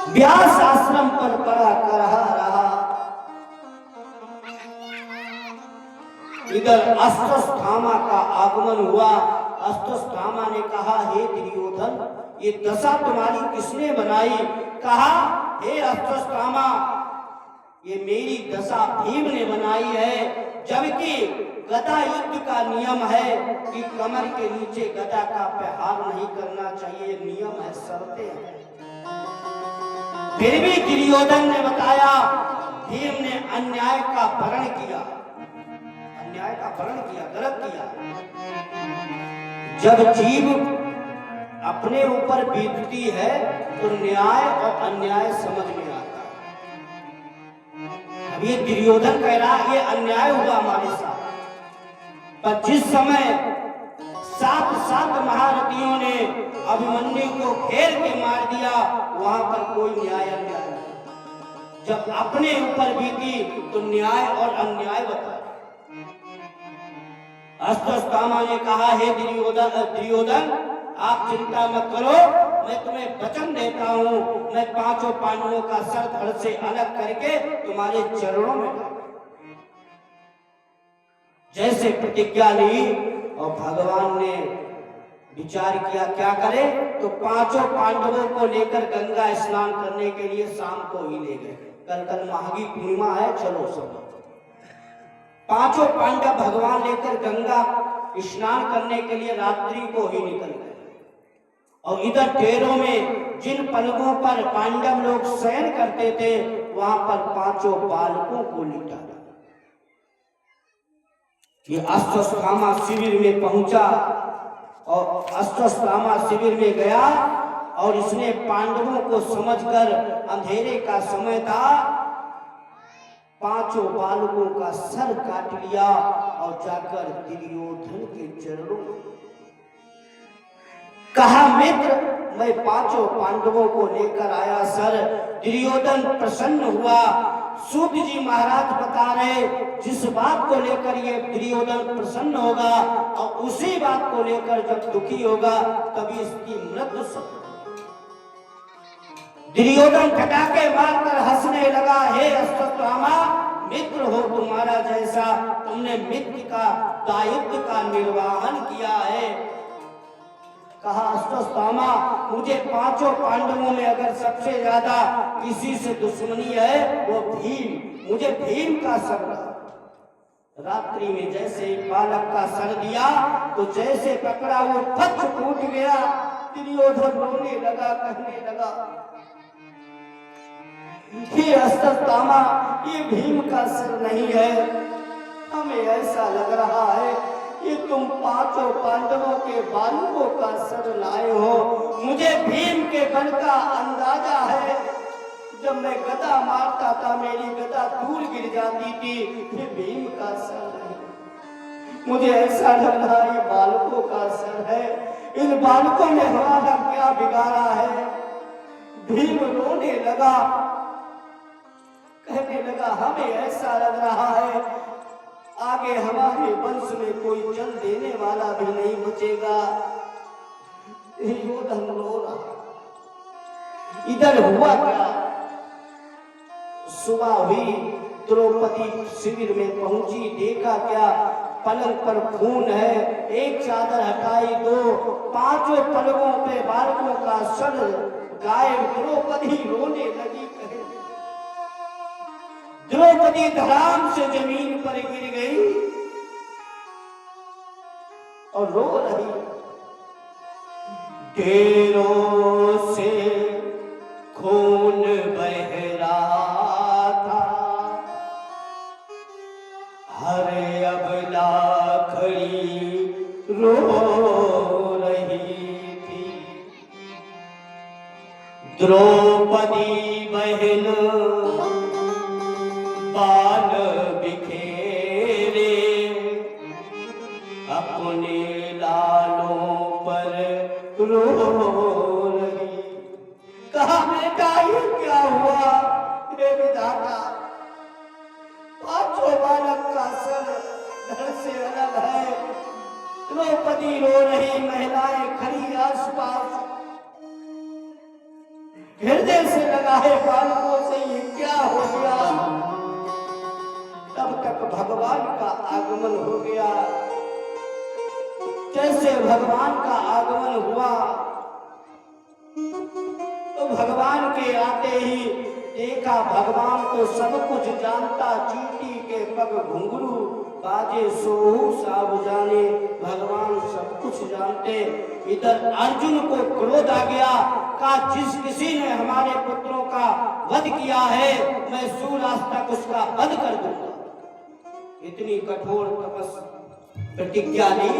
व्यास आश्रम पर पड़ा कर रहा। इधर अश्वत्थामा का आगमन हुआ। अश्वत्थामा ने कहा, हे दुर्योधन, ये दशा तुम्हारी किसने बनाई? कहा, हे अश्वत्थामा, ये मेरी दशा भीम ने बनाई है। जबकि गदा युद्ध का नियम है कि कमर के नीचे गदा का प्रहार नहीं करना चाहिए, नियम है, शर्तें हैं। फिर भी दुर्योधन ने बताया, भीम ने अन्याय का भरण किया, अन्याय का भरण किया, गलत किया। जब जीव अपने ऊपर बीतती है तो न्याय और अन्याय समझ में आता है। अब ये दुर्योधन कह रहा, ये अन्याय हुआ हमारे साथ। पर जिस समय 7 महारथियों ने अभिमन्यु को घेर के मार दिया, वहां पर कोई न्याय अन्याय नहीं। जब अपने ऊपर बीती तो न्याय और अन्याय बता। अश्वत्थामा ने कहा, हे दुर्योधन, आप चिंता मत करो, मैं तुम्हें वचन देता हूं, मैं 5 पांडवों का सर धड़ से अलग करके तुम्हारे चरणों में जैसे प्रतिज्ञा ली। और भगवान ने विचार किया क्या करे, तो 5 पांडवों को लेकर गंगा स्नान करने के लिए शाम को ही ले गए। कल माघी पूर्णिमा है, चलो सब 5 पांडव भगवान लेकर गंगा स्नान करने के लिए रात्रि को ही निकल गए। और इधर टेरों में जिन पलकों पर पांडव लोग शयन करते थे, वहां पर 5 बालकों को लिटा। ये अश्वत्थामा शिविर में पहुंचा और अश्वत्थामा शिविर में गया और इसने पांडवों को समझकर, अंधेरे का समय था, 5 बालकों का सर काट लिया और जाकर दुर्योधन के चरणों कहा, मित्र, मैं 5 पांडवों को लेकर आया सर। दुर्योधन प्रसन्न हुआ। सूत जी महाराज बता रहे, जिस बात को लेकर ये दुर्योधन प्रसन्न होगा और उसी बात को लेकर जब दुखी होगा तभी इसकी मृत्यु सत्य। दुर्योधन फटाके मारकर हंसने लगा, हे अश्वत्थामा, मित्र हो तुम्हारा जैसा, तुमने मित्र का दायित्व का निर्वहन किया है। कहा, अश्वत्थामा, मुझे 5 पांडवों में अगर सबसे ज्यादा किसी से दुश्मनी है वो भीम, मुझे भीम का सर। रात्रि में जैसे बालक का सर दिया तो जैसे पकड़ा वो फच फूट गया। दुर्योधन रोने लगा, कहने लगा, हे अश्वत्थामा, ये भीम का सर नहीं है, हमें ऐसा लग रहा है कि तुम 5 पांडवों के बालकों का सर लाए हो। मुझे भीम के बल का अंदाजा है। जब मैं गदा मारता था मेरी गदा दूर गिर जाती थी, फिर भीम का सर नहीं। मुझे ऐसा लग रहा ये बालकों का सर है। इन बालकों ने हमारा क्या बिगाड़ा है? भीम रोने लगा, कहने लगा, हमें ऐसा लग रहा है आगे हमारे वंश में कोई जल देने वाला भी नहीं बचेगा। दुर्योधन रो रहा। इधर हुआ क्या, सुबह हुई, द्रौपदी शिविर में पहुंची, देखा क्या, पलंग पर खून है, एक चादर हटाई, 5 पलकों पे बालकों का सर गायब। द्रौपदी रोने लगी, द्रौपदी धड़ाम से जमीन पर गिर गई और रो रही। ढेरों से खून बह रहा था, हर अबला खड़ी रो रही थी। द्रौपदी बहन बाल बिखेरे, अपने लालों पर रो रही। कहा, बेटा ये क्या हुआ? हे विधाता, 5 बालक का सर धड़ से अलग है। द्रौपदी रो रही, महिलाएं खड़ी आसपास। हृदय से लगाए बालकों से ये क्या हो गया। तब तक भगवान का आगमन हो गया। जैसे भगवान का आगमन हुआ तो भगवान के आते ही देखा भगवान तो सब कुछ जानता, चींटी के पग घुंघरू बाजे सोहू साब जाने, भगवान सब कुछ जानते। इधर अर्जुन को क्रोध आ गया, कहा जिस किसी ने हमारे पुत्रों का वध किया है मैं सूर्यास्त तक उसका वध कर दूंगा। इतनी कठोर तपस्या प्रतिज्ञा ली।